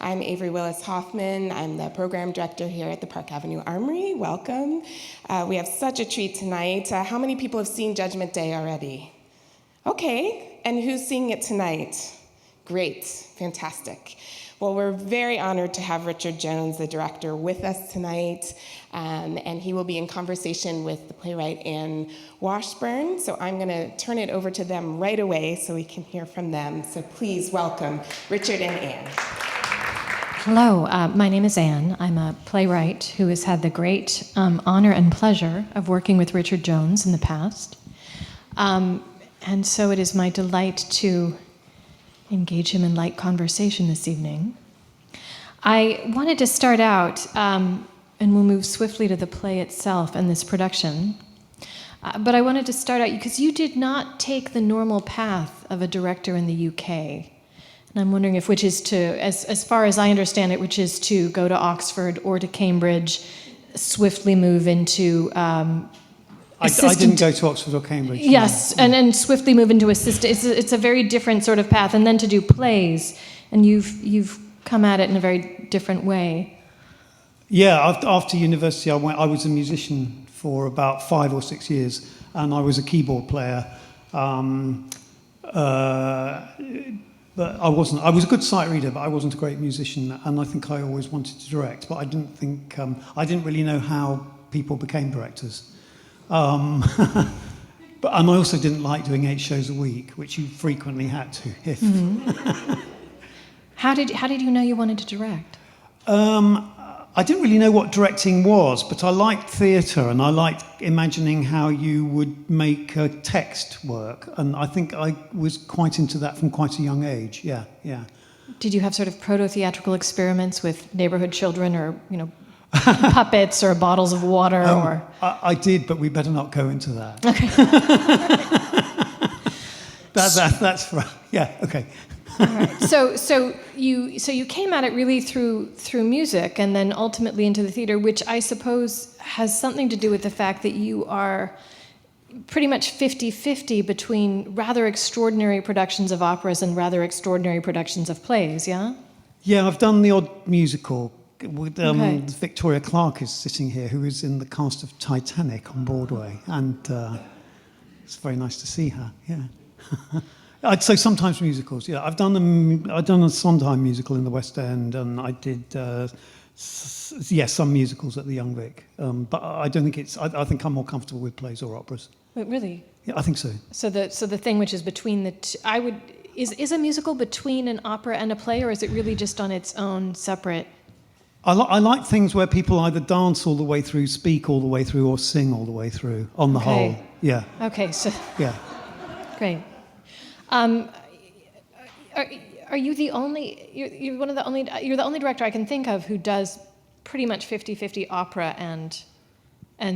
I'm Avery Willis-Hoffman. I'm the program director here at the Park Avenue Armory. Welcome. We have such a treat tonight. How many people have seen Judgment Day already? Okay, and who's seeing it tonight? Great, fantastic. Well, we're very honored to have Richard Jones, the director, with us tonight, and he will be in conversation with the playwright Anne Washburn, so I'm going to turn it over to them right away so we can hear from them. So please welcome Richard and Anne. Hello, my name is Anne. I'm a playwright who has had the great honor and pleasure of working with Richard Jones in the past, and so it is my delight to engage him in light conversation this evening. I wanted to start out, and we'll move swiftly to the play itself and this production, but I wanted to start out because you did not take the normal path of a director in the UK. And I'm wondering if, which is to, as far as I understand it, which is to go to Oxford or to Cambridge, swiftly move into I didn't go to Oxford or Cambridge. Yes, no. and swiftly move into assistant. It's a very different sort of path, and then to do plays, and you've come at it in a very different way. Yeah, after university, I was a musician for about 5 or 6 years, and I was a keyboard player. But I wasn't. I was a good sight reader, but I wasn't a great musician, and I think I always wanted to direct. But I didn't really know how people became directors. And I also didn't like doing 8 shows a week, which you frequently had to. Mm-hmm. How did you know you wanted to direct? I didn't really know what directing was, but I liked theatre and I liked imagining how you would make a text work, and I think I was quite into that from quite a young age. Yeah. Did you have sort of proto-theatrical experiments with neighborhood children, or puppets or bottles of water? Or I did, but we better not go into that. Okay. That's right. Yeah. Okay. All right. So you came at it really through music, and then ultimately into the theater, which I suppose has something to do with the fact that you are pretty much 50-50 between rather extraordinary productions of operas and rather extraordinary productions of plays. Yeah. Yeah, I've done the odd musical. With, okay. Victoria Clark is sitting here, who is in the cast of Titanic on Broadway, and it's very nice to see her. Yeah, I'd say sometimes musicals. Yeah, I've done a Sondheim musical in the West End, and I did some musicals at the Young Vic. But I don't think it's. I think I'm more comfortable with plays or operas. Wait, really? Yeah, I think so. So the thing which is between the two, is a musical between an opera and a play, or is it really just on its own separate? I like things where people either dance all the way through, speak all the way through, or sing all the way through, on the whole. Yeah. Okay, so... Yeah. Great. Are you the only... You're the only director I can think of who does pretty much 50-50 opera and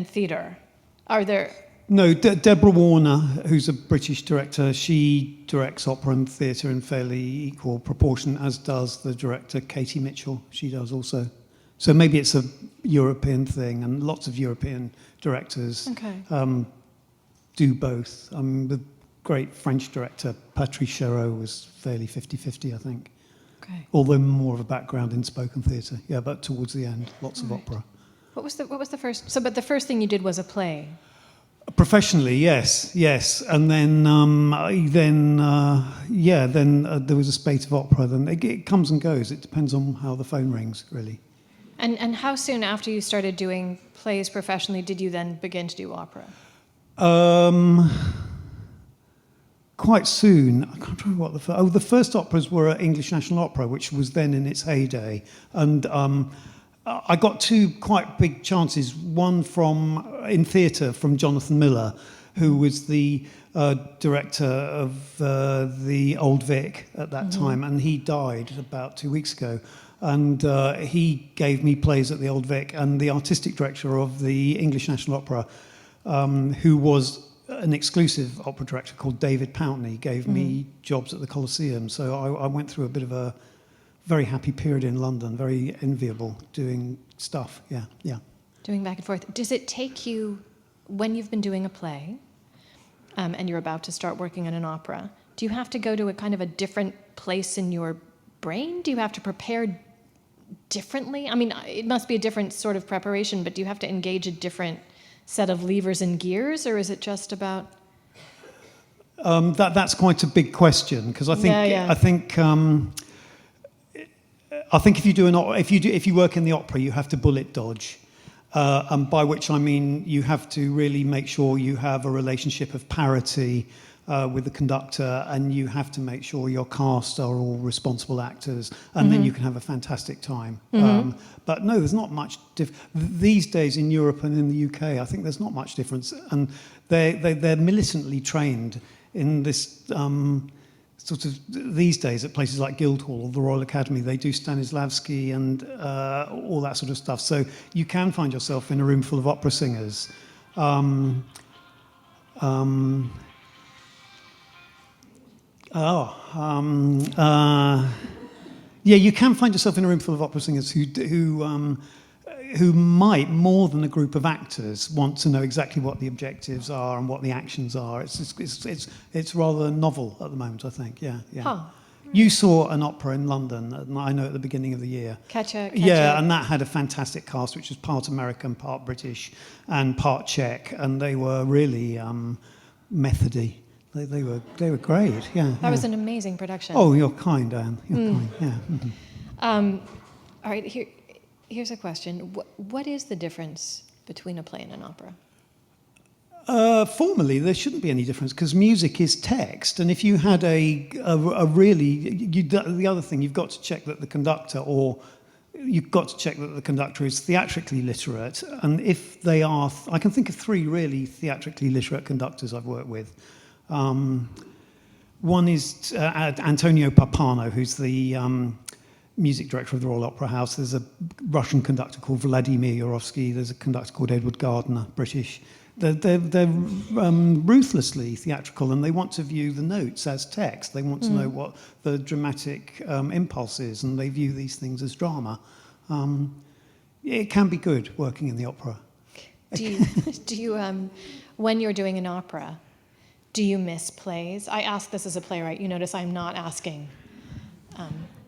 theater. Are there... No, Deborah Warner, who's a British director, she directs opera and theatre in fairly equal proportion, as does the director Katie Mitchell. She does also. So maybe it's a European thing, and lots of European directors do both. The great French director Patrice Chéreau was fairly 50-50, I think. Okay. Although more of a background in spoken theatre. Yeah, but towards the end, lots of opera. What was the first? So, but the first thing you did was a play. Professionally, yes, and then there was a spate of opera. Then it comes and goes. It depends on how the phone rings, really. And how soon after you started doing plays professionally did you then begin to do opera? Quite soon. I can't remember what the first operas were at English National Opera, which was then in its heyday, and. I got 2 quite big chances. One in theatre from Jonathan Miller, who was the director of the Old Vic at that time, and he died about 2 weeks ago. And he gave me plays at the Old Vic, and the artistic director of the English National Opera, who was an exclusive opera director called David Pountney, gave me jobs at the Coliseum. So I went through a bit of a very happy period in London, very enviable, doing stuff, yeah. Doing back and forth. Does it take you, when you've been doing a play, and you're about to start working on an opera, do you have to go to a kind of a different place in your brain? Do you have to prepare differently? I mean, it must be a different sort of preparation, but do you have to engage a different set of levers and gears, or is it just about? That's quite a big question, because I think Yeah. I think if you work in the opera, you have to bullet dodge, and by which I mean you have to really make sure you have a relationship of parity with the conductor, and you have to make sure your cast are all responsible actors, and then you can have a fantastic time. But no, there's not much these days in Europe and in the UK. I think there's not much difference, and they're militantly trained in this sort of these days at places like Guildhall or the Royal Academy. They do Stanislavski and all that sort of stuff. So you can find yourself in a room full of opera singers. Yeah, you can find yourself in a room full of opera singers who might, more than a group of actors, want to know exactly what the objectives are and what the actions are. It's rather novel at the moment, I think. Yeah. Huh. You saw an opera in London, I know, at the beginning of the year. Yeah, and that had a fantastic cast, which was part American, part British, and part Czech, and they were really methody. They were great. Yeah. That was an amazing production. Oh, you're kind, Anne. You're kind. Yeah. Mm-hmm. All right. Here's a question. What is the difference between a play and an opera? Formally, there shouldn't be any difference, because music is text, and if you had the other thing, you've got to check that the conductor is theatrically literate, and if they are, I can think of 3 really theatrically literate conductors I've worked with. One is Antonio Papano, who's the music director of the Royal Opera House. There's a Russian conductor called Vladimir Yurovsky. There's a conductor called Edward Gardner, British. They're ruthlessly theatrical, and they want to view the notes as text. They want to know what the dramatic impulse is, and they view these things as drama. It can be good working in the opera. Do you when you're doing an opera, do you miss plays? I ask this as a playwright. You notice I'm not asking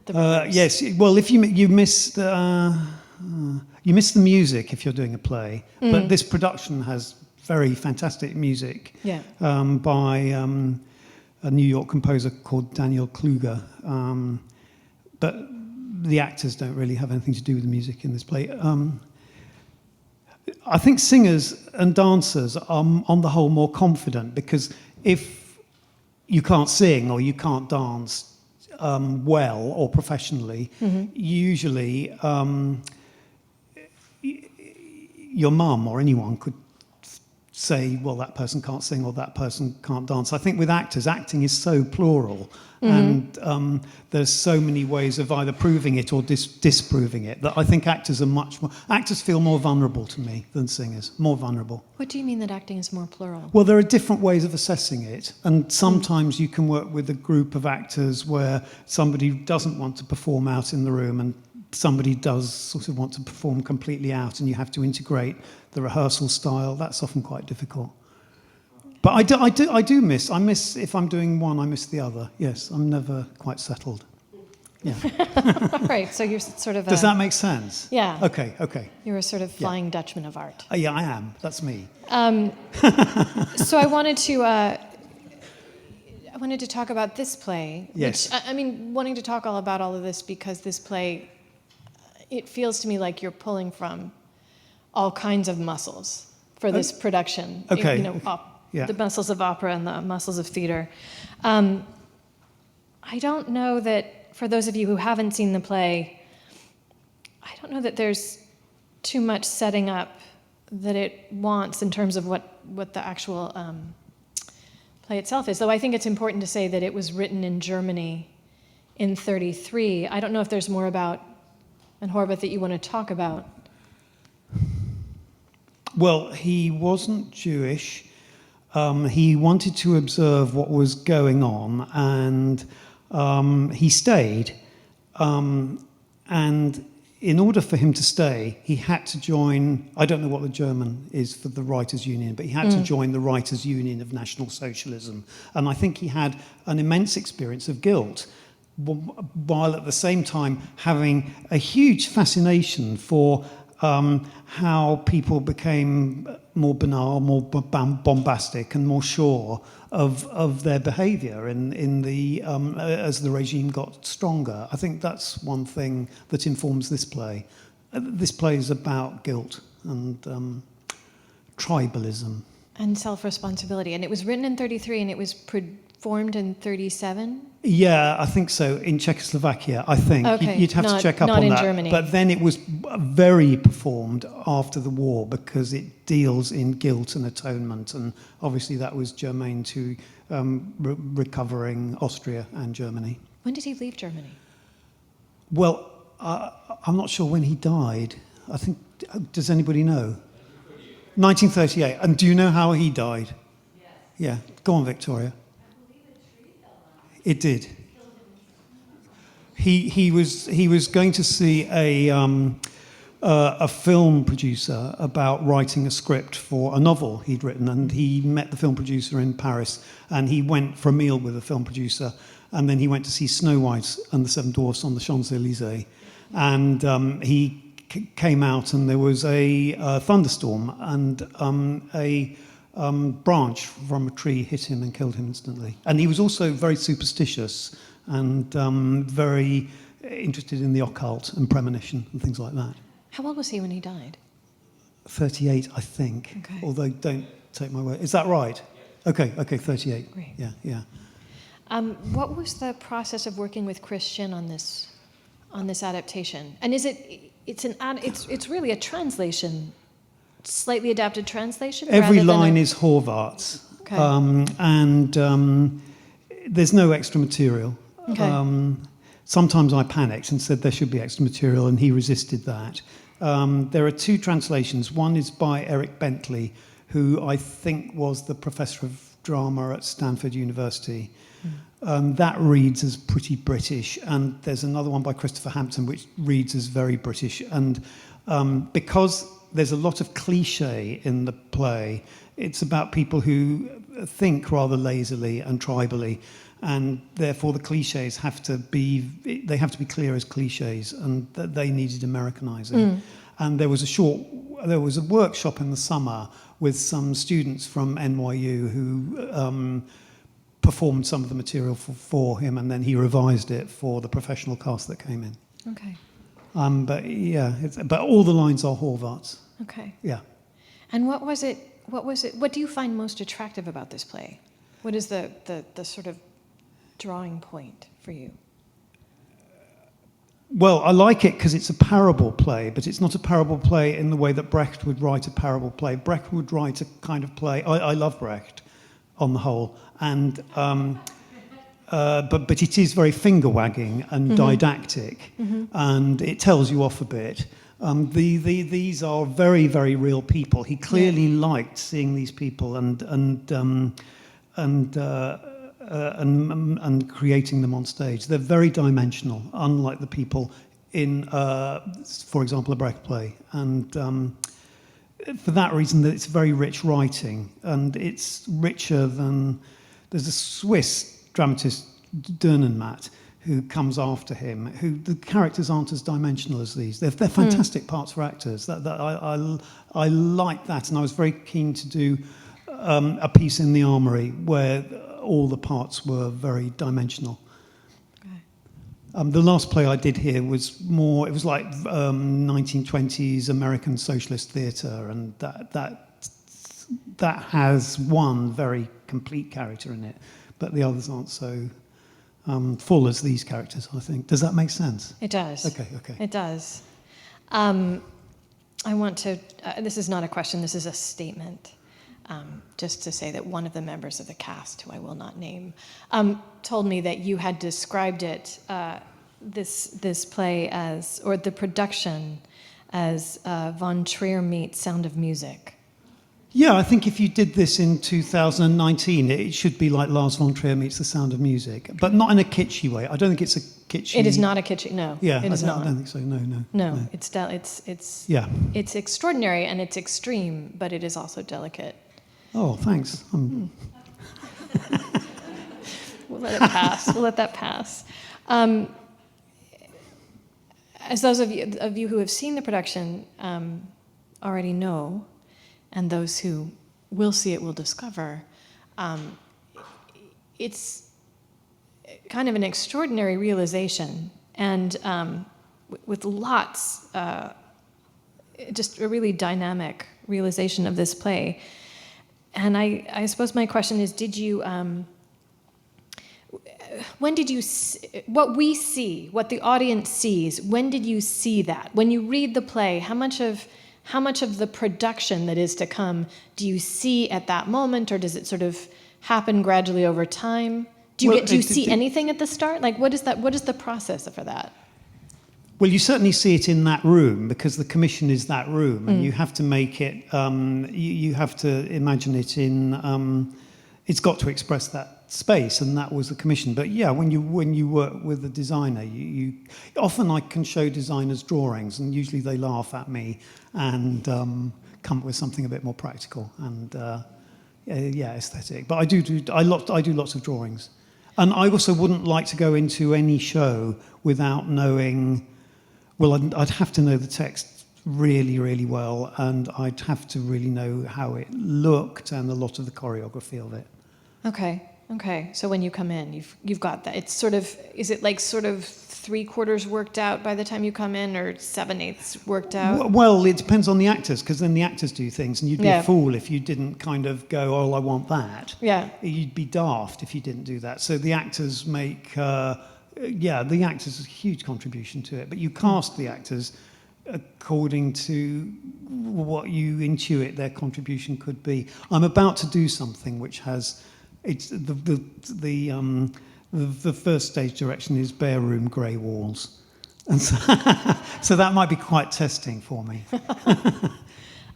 the reverse. Yes. Well, if you miss the music if you're doing a play, but this production has very fantastic music by a New York composer called Daniel Kluger. But the actors don't really have anything to do with the music in this play. I think singers and dancers are, on the whole, more confident, because if you can't sing or you can't dance well or professionally, usually your mum or anyone could say, well, that person can't sing or that person can't dance. I think with actors, acting is so plural, and there's so many ways of either proving it or disproving it, that I think actors feel more vulnerable to me than singers, more vulnerable. What do you mean that acting is more plural? Well, there are different ways of assessing it, and sometimes you can work with a group of actors where somebody doesn't want to perform out in the room and somebody does sort of want to perform completely out, and you have to integrate the rehearsal style. That's often quite difficult. But I miss, if I'm doing one, I miss the other. Yes, I'm never quite settled. Yeah. Right, so you're sort of Does that make sense? Yeah. Okay. You're a sort of Flying Dutchman of art. Yeah, I am. That's me. So I wanted to talk about this play. Yes. Which, I mean, wanting to talk all about all of this because this play, it feels to me like you're pulling from all kinds of muscles for this production. Okay. You know, the muscles of opera and the muscles of theater. I don't know that, for those of you who haven't seen the play, I don't know that there's too much setting up that it wants in terms of what the actual play itself is. Though I think it's important to say that it was written in Germany in 1933. I don't know if there's more about Anne Horváth that you want to talk about. Well, he wasn't Jewish. He wanted to observe what was going on, and he stayed. And in order for him to stay, he had to join, I don't know what the German is for the Writers' Union, but he had to join the Writers' Union of National Socialism. And I think he had an immense experience of guilt. while at the same time having a huge fascination for how people became more banal, more bombastic, and more sure of their behaviour as the regime got stronger. I think that's one thing that informs this play. This play is about guilt and tribalism. And self-responsibility. And it was written in 1933 and it was performed in 1937? Yeah, I think so, in Czechoslovakia, I think. Okay, You'd have to check up not on in that. Germany. But then it was very performed after the war because it deals in guilt and atonement, and obviously that was germane to recovering Austria and Germany. When did he leave Germany? Well, I'm not sure when he died. I think, does anybody know? 1938. And do you know how he died? Yes. Yeah, go on, Victoria. It did. He was going to see a film producer about writing a script for a novel he'd written, and he met the film producer in Paris, and he went for a meal with the film producer, and then he went to see Snow White and the Seven Dwarfs on the Champs-Élysées, and he came out, and there was a thunderstorm, and a branch from a tree hit him and killed him instantly. And he was also very superstitious and very interested in the occult and premonition and things like that. How old was he when he died? 38, I think. Okay. Although, don't take my word. Is that right? Okay, 38. Great. Yeah. What was the process of working with Christian on this adaptation? And is it's really a translation, slightly adapted translation? Every line is Horváth's. Okay. And there's no extra material. Okay. Sometimes I panicked and said there should be extra material, and he resisted that. There are two translations. One is by Eric Bentley, who I think was the professor of drama at Stanford University. That reads as pretty British, and there's another one by Christopher Hampton which reads as very British. And because there's a lot of cliche in the play, it's about people who think rather lazily and tribally, and therefore the cliches have to be clear as cliches, and that they needed Americanizing. And there was a workshop in the summer with some students from NYU who performed some of the material for him, and then he revised it for the professional cast that came in. Okay. But all the lines are Horváth's. Okay. Yeah. And what was it? What do you find most attractive about this play? What is the sort of drawing point for you? Well, I like it because it's a parable play, but it's not a parable play in the way that Brecht would write a parable play. Brecht would write a kind of play. I love Brecht, on the whole, and but it is very finger-wagging and didactic, and it tells you off a bit. These are very, very real people. He clearly liked seeing these people and creating them on stage. They're very dimensional, unlike the people in, for example, a Brecht play. And for that reason, that it's very rich writing, and it's richer than. There's a Swiss dramatist, Dürrenmatt, who comes after him, who the characters aren't as dimensional as these. They're fantastic parts for actors. I like that, and I was very keen to do a piece in the Armoury where all the parts were very dimensional. Okay. The last play I did here was more. It was like 1920s American socialist theatre, and that has one very complete character in it, but the others aren't so full as these characters, I think. Does that make sense? It does. Okay. It does. I want to, this is not a question, this is a statement, just to say that one of the members of the cast, who I will not name, told me that you had described it, this play as, or the production as Von Trier meets Sound of Music. Yeah, I think if you did this in 2019, it should be like Lars von Trier meets The Sound of Music, but not in a kitschy way. I don't think it's a kitschy. It is not a kitschy. No. Yeah, it is not. I don't think so. No. No, it's yeah. It's extraordinary and it's extreme, but it is also delicate. Oh, thanks. We'll let it pass. We'll let that pass. As those of you who have seen the production already know, and those who will see it will discover, it's kind of an extraordinary realization, and with lots, just a really dynamic realization of this play. And I suppose my question is, did you, when did you, what we see, what the audience sees, when did you see that? When you read the play, how much of the production that is to come do you see at that moment, or does it sort of happen gradually over time? Do you see anything at the start? Like, what is the process for that? Well, you certainly see it in that room, because the commission is that room, and you have to make it, you have to imagine it in, it's got to express that space, and that was the commission. But yeah, when you work with the designer, you often I can show designers drawings, and usually they laugh at me and come up with something a bit more practical and aesthetic. But I do lots of drawings, and I also wouldn't like to go into any show without knowing. Well, I'd have to know the text really, really well, and I'd have to really know how it looked and a lot of the choreography of it. Okay. So when you come in, you've got that. It's sort of, is it like sort of 3/4 worked out by the time you come in, or 7/8 worked out? Well, it depends on the actors, because then the actors do things, and you'd be Yeah. a fool if you didn't kind of go, oh, I want that. Yeah. You'd be daft if you didn't do that. So the actors make, the actors is a huge contribution to it, but you cast the actors according to what you intuit their contribution could be. I'm about to do something which has, it's the first stage direction is bare room, grey walls, and so that might be quite testing for me.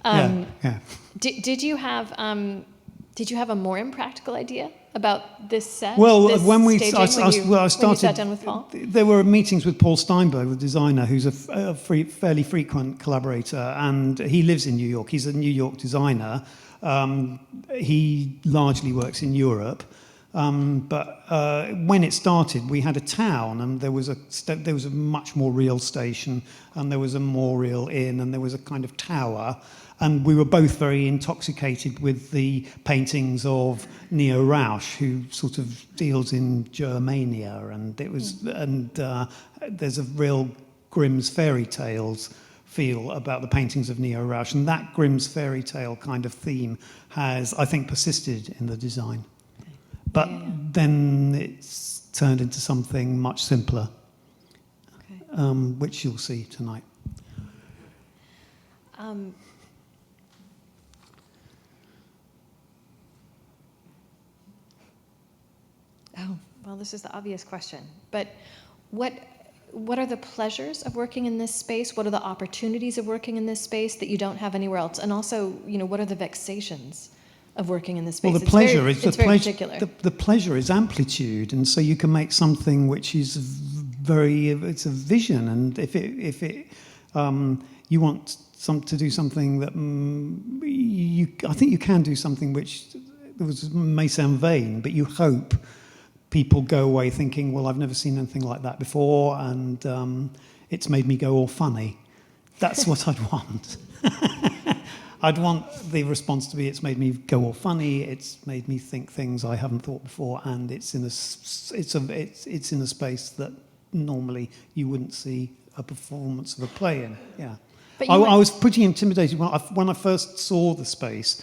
Yeah. Did you have a more impractical idea about this set? Well, this when we staging, I started, when you sat down with Paul? there were meetings with Paul Steinberg, the designer, who's a fairly frequent collaborator, and he lives in New York. He's a New York designer. He largely works in Europe. But when it started, we had a town, and there was a much more real station, and there was a more real inn, and there was a kind of tower, and we were both very intoxicated with the paintings of Neo Rausch, who sort of deals in Germania, and it was there's a real Grimm's fairy tales feel about the paintings of Neo Rausch, and that Grimm's fairy tale kind of theme has, I think, persisted in the design. But then it's turned into something much simpler, which you'll see tonight. Well, this is the obvious question. But what are the pleasures of working in this space? What are the opportunities of working in this space that you don't have anywhere else? And also, what are the vexations of working in this space? Well, the pleasure is very particular. The pleasure is amplitude, and so you can make something which is it's a vision, and if you want to do something that I think you can do something which may sound vain, but you hope people go away thinking, well, I've never seen anything like that before, and it's made me go all funny. That's what I'd want. I'd want the response to be, it's made me go all funny, it's made me think things I haven't thought before, and it's in a space that normally you wouldn't see a performance of a play in. Yeah. I was pretty intimidated when I first saw the space.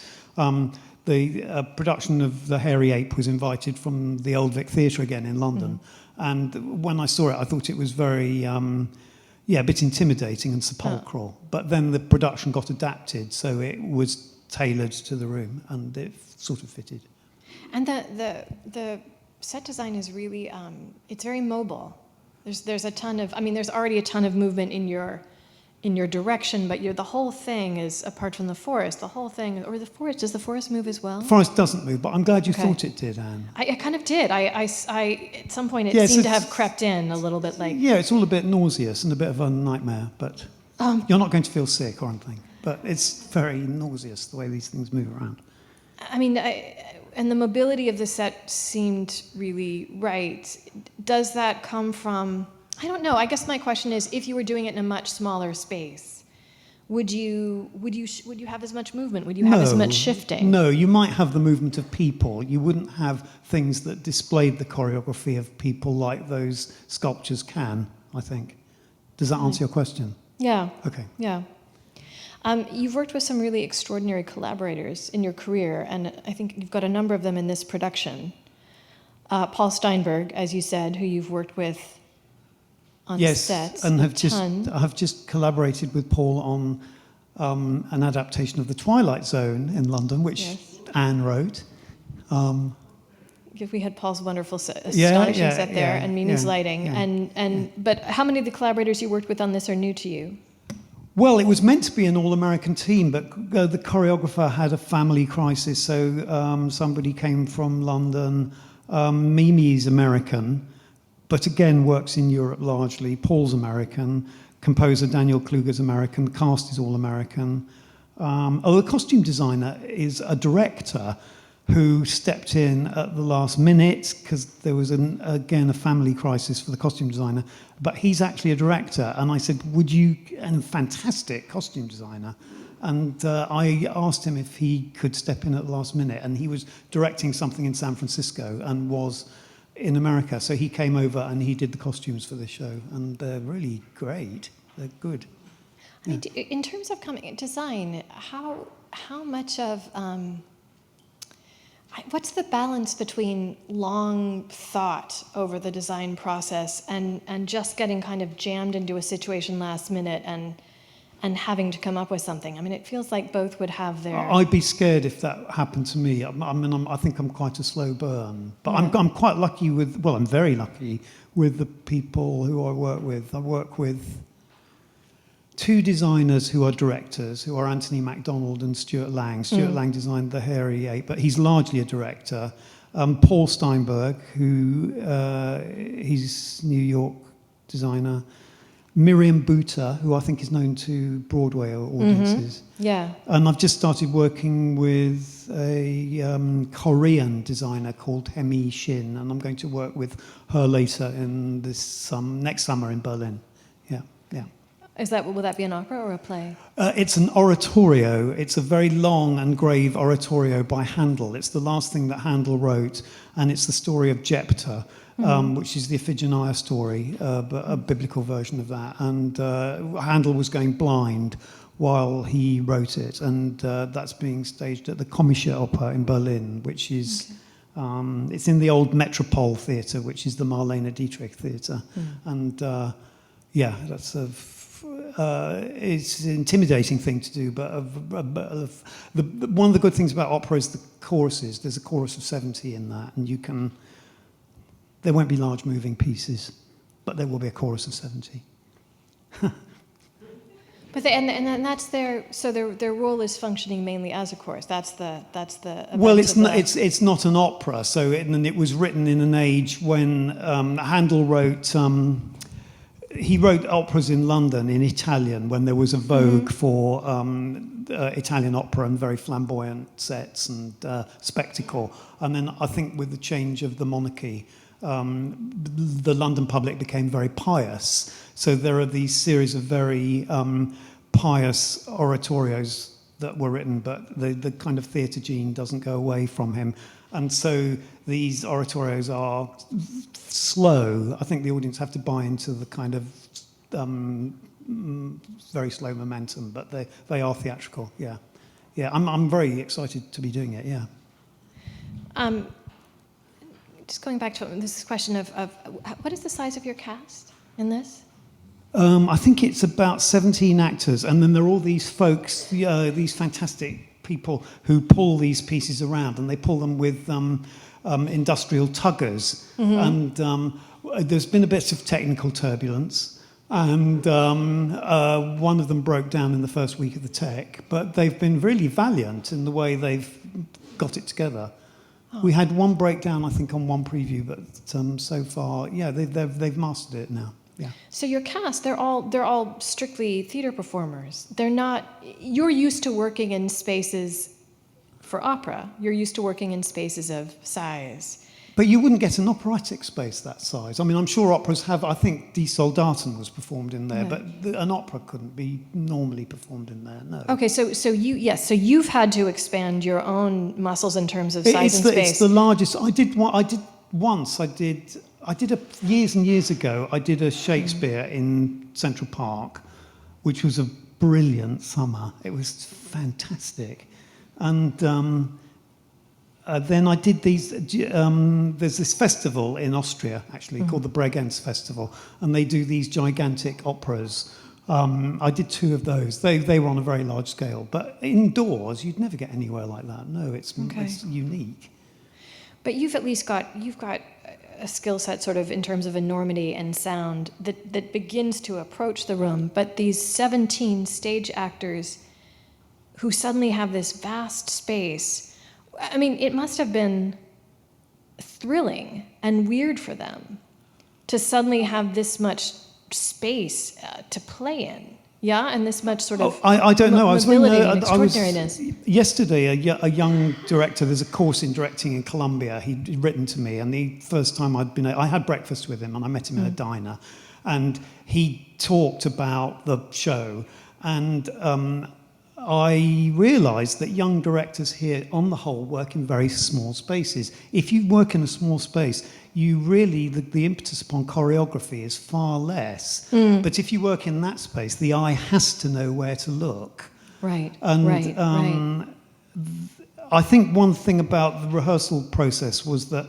The production of The Hairy Ape was invited from the Old Vic Theatre again in London, and when I saw it, I thought it was very a bit intimidating and sepulchral. But then the production got adapted, so it was tailored to the room, and it sort of fitted. And the set design is really, it's very mobile. There's a ton of, there's already a ton of movement in your direction, but the whole thing is, apart from the forest, the whole thing, or the forest, does the forest move as well? The forest doesn't move, but I'm glad you thought it did, Anne. I kind of did. I at some point it seemed to have crept in a little bit like... Yeah, it's all a bit nauseous and a bit of a nightmare, but you're not going to feel sick or anything. But it's very nauseous, the way these things move around. and the mobility of the set seemed really right. Does that come from, I don't know, I guess my question is, if you were doing it in a much smaller space, would you have as much movement? Would you have as much shifting? No, you might have the movement of people. You wouldn't have things that displayed the choreography of people like those sculptures can, I think. Does that answer your question? Yeah. Okay. Yeah. You've worked with some really extraordinary collaborators in your career, and I think you've got a number of them in this production. Paul Steinberg, as you said, who you've worked with on sets. Yes, and have just collaborated with Paul on an adaptation of The Twilight Zone in London, which Anne wrote. We had Paul's wonderful astonishing set there, and Mimi's lighting. Yeah. But how many of the collaborators you worked with on this are new to you? Well, it was meant to be an all-American team, but the choreographer had a family crisis, so somebody came from London. Mimi's American, but again works in Europe largely. Paul's American. Composer Daniel Kluger's American. The cast is all American. The costume designer is a director who stepped in at the last minute because there was, again, a family crisis for the costume designer. But he's actually a director. And I said, would you, and fantastic costume designer. And I asked him if he could step in at the last minute. And he was directing something in San Francisco and was in America. So he came over and he did the costumes for this show. And they're really great. They're good. Yeah. In terms of design, how much of... what's the balance between long thought over the design process and just getting kind of jammed into a situation last minute and having to come up with something? I mean, it feels like both would have their... I'd be scared if that happened to me. I think I'm quite a slow burn. But I'm quite lucky I'm very lucky with the people who I work with. I work with two designers who are directors, who are Anthony MacDonald and Stuart Lang. Stuart Lang designed The Hairy Ape, but he's largely a director. Paul Steinberg, who he's New York designer. Miriam Buta, who I think is known to Broadway audiences. Yeah. And I've just started working with a Korean designer called Hemi Shin, and I'm going to work with her later in this next summer in Berlin. Yeah. Will that be an opera or a play? It's an oratorio. It's a very long and grave oratorio by Handel. It's the last thing that Handel wrote, and it's the story of Jephthah, which is the Iphigenia story, but a biblical version of that. And Handel was going blind while he wrote it, and that's being staged at the Komische Oper in Berlin, which is... it's in the old Metropole Theatre, which is the Marlene Dietrich Theatre. And that's it's an intimidating thing to do, but one of the good things about opera is the choruses. There's a chorus of 70 in that, and there won't be large moving pieces, but there will be a chorus of 70. But that's their role is functioning mainly as a chorus. That's the well, it's not an opera. So it was written in an age when Handel wrote. He wrote operas in London in Italian when there was a vogue for Italian opera and very flamboyant sets and spectacle. And then I think with the change of the monarchy, the London public became very pious. So there are these series of very pious oratorios that were written, but the kind of theatre gene doesn't go away from him. And so these oratorios are slow. I think the audience have to buy into the kind of very slow momentum, but they are theatrical. Yeah. I'm very excited to be doing it. Yeah. Just going back to this question of what is the size of your cast in this? I think it's about 17 actors, and then there are all these folks, these fantastic people who pull these pieces around, and they pull them with industrial tuggers. And there's been a bit of technical turbulence, and one of them broke down in the first week of the tech, but they've been really valiant in the way they've got it together. We had one breakdown, I think, on one preview, but so far, they've mastered it now. Yeah. So your cast, they're all strictly theater performers. They're not. You're used to working in spaces for opera. You're used to working in spaces of size. But you wouldn't get an operatic space that size. I mean, I'm sure operas have, I think Die Soldaten was performed in there, but an opera couldn't be normally performed in there, no. Okay, so you've had to expand your own muscles in terms of size and space. It's the largest. Years and years ago, I did a Shakespeare in Central Park, which was a brilliant summer. It was fantastic. And then I did these, there's this festival in Austria, actually, called the Bregenz Festival, and they do these gigantic operas. I did 2 of those. They were on a very large scale. But indoors, you'd never get anywhere like that. No, it's unique. But you've got a skill set sort of in terms of enormity and sound that begins to approach the room. But these 17 stage actors who suddenly have this vast space, I mean, it must have been thrilling and weird for them to suddenly have this much space to play in. Yeah, and this much sort of I don't know. mobility and extraordinariness. Yesterday, a young director, there's a course in directing in Columbia, he'd written to me, and the first time I had breakfast with him, and I met him in a diner, and he talked about the show, and I realised that young directors here, on the whole, work in very small spaces. If you work in a small space, you really, the impetus upon choreography is far less. But if you work in that space, the eye has to know where to look. Right, And right. I think one thing about the rehearsal process was that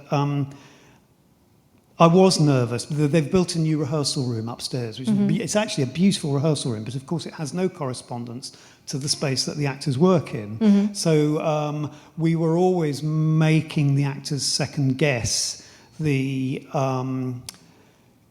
I was nervous. They've built a new rehearsal room upstairs, which it's actually a beautiful rehearsal room, but of course it has no correspondence to the space that the actors work in. So we were always making the actors second guess the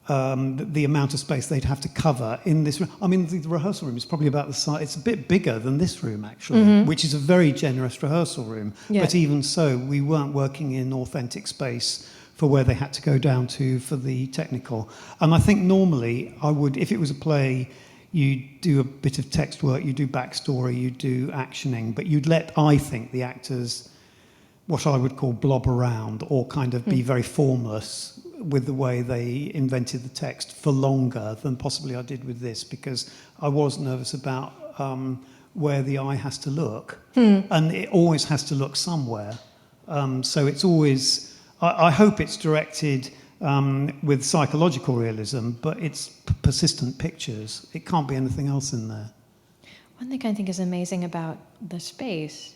amount of space they'd have to cover in this room. I mean, the rehearsal room is probably about the size, it's a bit bigger than this room, actually, which is a very generous rehearsal room. Yeah. But even so, we weren't working in authentic space for where they had to go down to for the technical. And I think normally I would, if it was a play, you do a bit of text work, you do backstory, you do actioning, but you'd let, I think, the actors, what I would call blob around or kind of be very formless with the way they invented the text for longer than possibly I did with this, because I was nervous about where the eye has to look. And it always has to look somewhere. So it's always, I hope it's directed with psychological realism, but it's persistent pictures. It can't be anything else in there. One thing I think is amazing about the space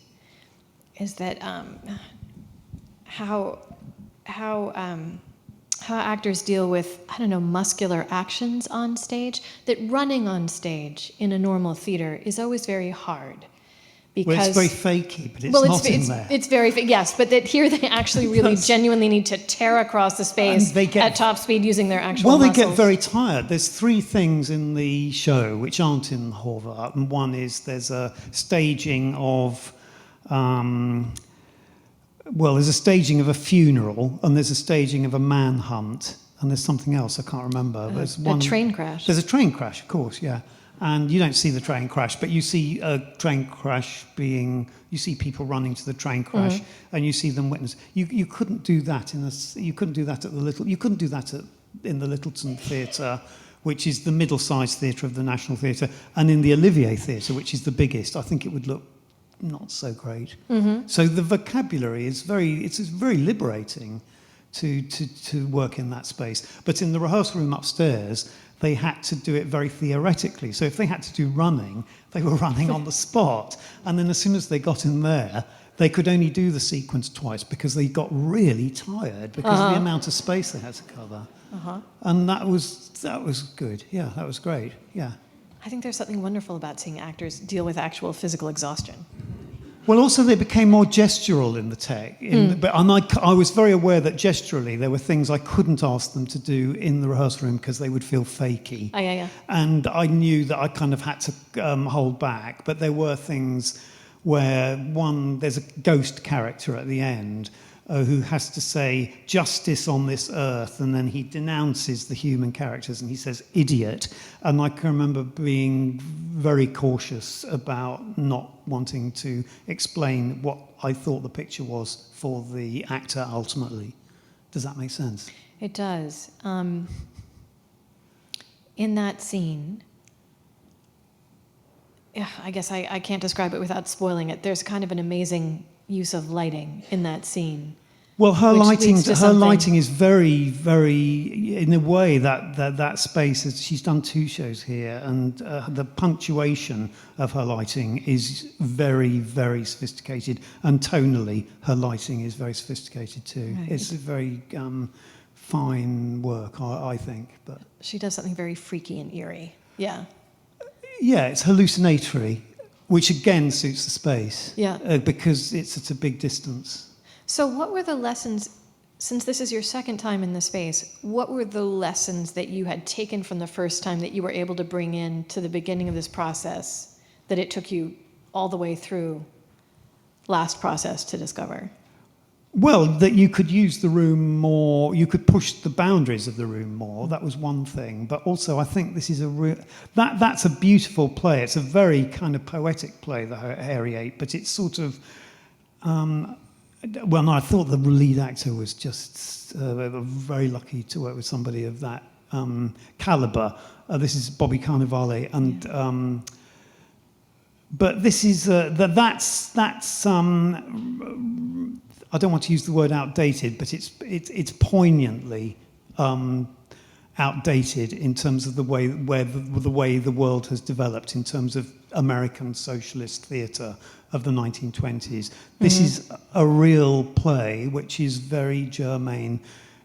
is that how actors deal with, I don't know, muscular actions on stage, that running on stage in a normal theater is always very hard. Because, well, it's very fakey, but it's not in there. It's very yes, but that here they actually really genuinely need to tear across the space at top speed using their actual muscles. Well, they get very tired. There's 3 things in the show which aren't in Horváth, and one is there's a staging of, there's a staging of a funeral, and there's a staging of a manhunt, and there's something else I can't remember. There's a train crash. There's a train crash, of course, yeah. And you don't see the train crash, but you see a train crash you see people running to the train crash, and you see them witness. You couldn't do that in the Littleton Theatre, which is the middle-sized theatre of the National Theatre, and in the Olivier Theatre, which is the biggest. I think it would look not so great. So the vocabulary is it's very liberating to work in that space. But in the rehearsal room upstairs, they had to do it very theoretically. So if they had to do running, they were running on the spot. And then as soon as they got in there, they could only do the sequence twice because they got really tired because of the amount of space they had to cover. And that was good. Yeah, that was great. Yeah. I think there's something wonderful about seeing actors deal with actual physical exhaustion. Well, also they became more gestural in the tech. But I was very aware that gesturally there were things I couldn't ask them to do in the rehearsal room because they would feel fakey. And I knew that I kind of had to hold back. But there were things where there's a ghost character at the end, who has to say justice on this earth, and then he denounces the human characters and he says idiot. And I can remember being very cautious about not wanting to explain what I thought the picture was for the actor ultimately. Does that make sense? It does. In that scene, yeah, I guess I can't describe it without spoiling it. There's kind of an amazing use of lighting in that scene. Well, her lighting is very, very, in a way, that space. She's done 2 shows here, and the punctuation of her lighting is very, very sophisticated, and tonally, her lighting is very sophisticated too. Right. It's a very fine work, I think. But she does something very freaky and eerie. Yeah. Yeah, it's hallucinatory, which again suits the space. Yeah. Because it's at a big distance. So what were the lessons, since this is your second time in the space, what were the lessons that you had taken from the first time that you were able to bring in to the beginning of this process that it took you all the way through last process to discover? Well, that you could use the room more, you could push the boundaries of the room more. That was one thing. But also, I think this is that's a beautiful play. It's a very kind of poetic play, the Hairy Ape, but it's sort of, well, no, I thought the lead actor was just very lucky to work with somebody of that caliber. This is Bobby Carnevale, and but this is that's I don't want to use the word outdated, but it's poignantly outdated in terms of the way the world has developed in terms of American socialist theatre of the 1920s. This is a real play which is very germane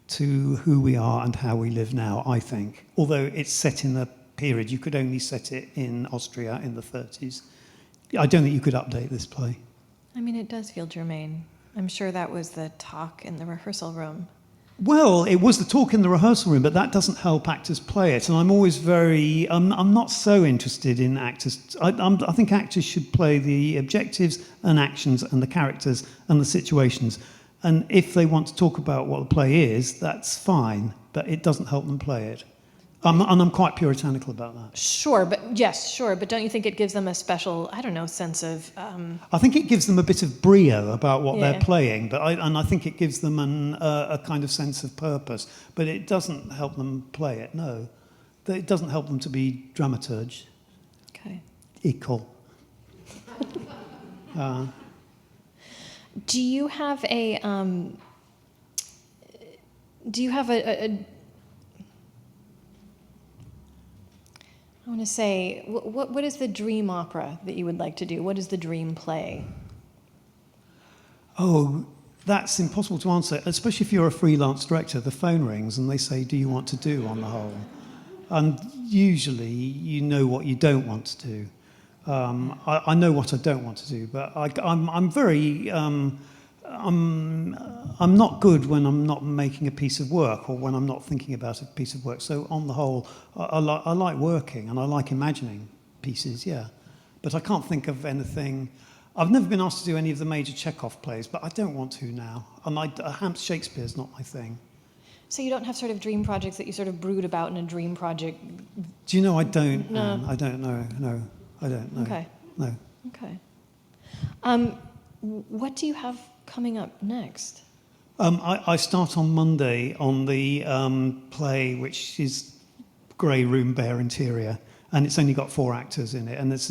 to who we are and how we live now, I think. Although it's set in a period, you could only set it in Austria in the 30s. I don't think you could update this play. I mean, it does feel germane. I'm sure that was the talk in the rehearsal room. Well, it was the talk in the rehearsal room, but that doesn't help actors play it. And I'm always very, I'm not so interested in actors. I think actors should play the objectives and actions and the characters and the situations. And if they want to talk about what the play is, that's fine, but it doesn't help them play it. And I'm quite puritanical about that. Sure, but don't you think it gives them a special, I don't know, sense of... I think it gives them a bit of brio about what they're playing, but I think it gives them a kind of sense of purpose. But it doesn't help them play it, no. It doesn't help them to be dramaturge. Okay. Equal. Do you have a I want to say, what is the dream opera that you would like to do? What is the dream play? Oh, that's impossible to answer, especially if you're a freelance director. The phone rings and they say, do you want to do on the whole? And usually you know what you don't want to do. I know what I don't want to do, but I'm very... I'm not good when I'm not making a piece of work or when I'm not thinking about a piece of work. So on the whole, I like working and I like imagining pieces, yeah. But I can't think of anything. I've never been asked to do any of the major Chekhov plays, but I don't want to now. And Shakespeare's not my thing. So you don't have sort of dream projects that you sort of brood about in a dream project? Do you know, I don't. No. I don't know. No, I don't know. Okay. No. Okay. What do you have coming up next? I start on Monday on the play, which is Grey Room, Bare Interior, and it's only got 4 actors in it, and it's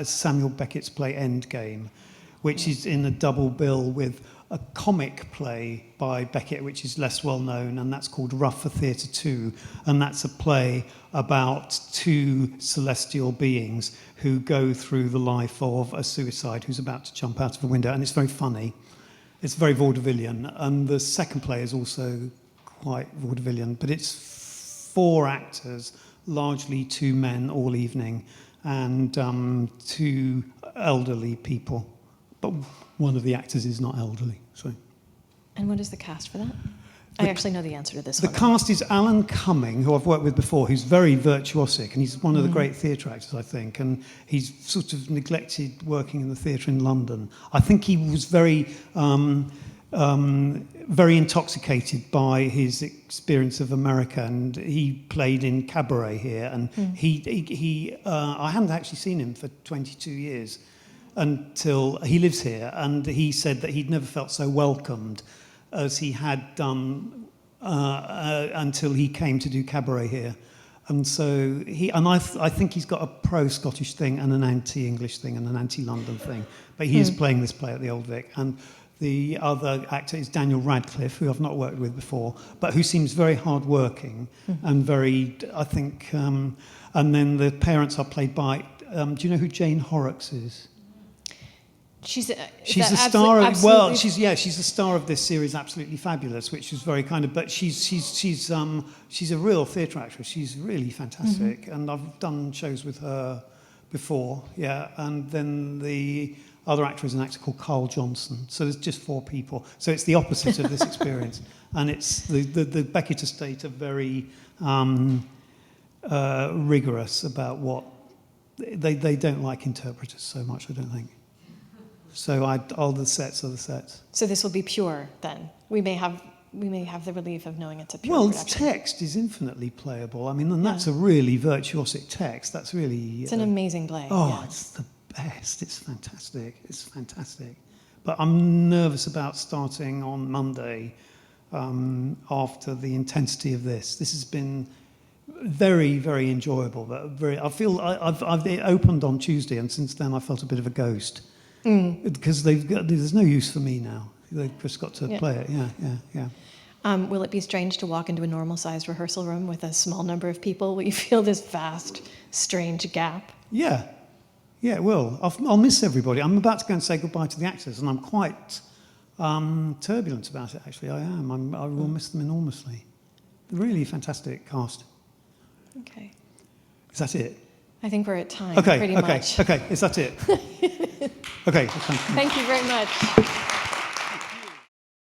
Samuel Beckett's play Endgame, which is in a double bill with a comic play by Beckett, which is less well known, and that's called Rough for Theatre 2, and that's a play about 2 celestial beings who go through the life of a suicide who's about to jump out of a window, and it's very funny. It's very vaudevillian, and the second play is also quite vaudevillian, but it's 4 actors, largely 2 men all evening, and 2 elderly people. But one of the actors is not elderly. So. And what is the cast for that? I actually know the answer to this one. The cast is Alan Cumming, who I've worked with before, who's very virtuosic, and he's one of the great theatre actors, I think, and he's sort of neglected working in the theatre in London. I think he was very very intoxicated by his experience of America, and he played in cabaret here, and I hadn't actually seen him for 22 years until he lives here, and he said that he'd never felt so welcomed as he had done until he came to do cabaret here. And so I think he's got a pro-Scottish thing and an anti-English thing and an anti-London thing, but he is playing this play at the Old Vic. And the other actor is Daniel Radcliffe, who I've not worked with before, but who seems very hard-working and very, I think, and then the parents are played by, do you know who Jane Horrocks is? She's a star of, well, she's the star of this series Absolutely Fabulous, which is very kind of, but she's a real theatre actress. She's really fantastic, and I've done shows with her before, yeah. And then the other actor is an actor called Carl Johnson. So there's just 4 people. So it's the opposite of this experience, and it's the Beckett estate are very rigorous about what they don't like interpreters so much, I don't think. So all the sets are the sets. So this will be pure then. We may have the relief of knowing it's a pure Well, production. text is infinitely playable. I mean, and that's a really virtuosic text. That's really... It's an amazing play. Oh, yeah. It's the best. It's fantastic. It's fantastic. But I'm nervous about starting on Monday after the intensity of this. This has been very, very enjoyable. But I feel it opened on Tuesday, and since then I felt a bit of a ghost. Because there's no use for me now. They've just got to play it. Yeah. Will it be strange to walk into a normal-sized rehearsal room with a small number of people? Will you feel this vast, strange gap? Yeah, it will. I'll miss everybody. I'm about to go and say goodbye to the actors, and I'm quite turbulent about it, actually. I am. I will miss them enormously. Really fantastic cast. Okay. Is that it? I think we're at time, pretty much. Okay, is that it? Okay, thank you. Thank you very much.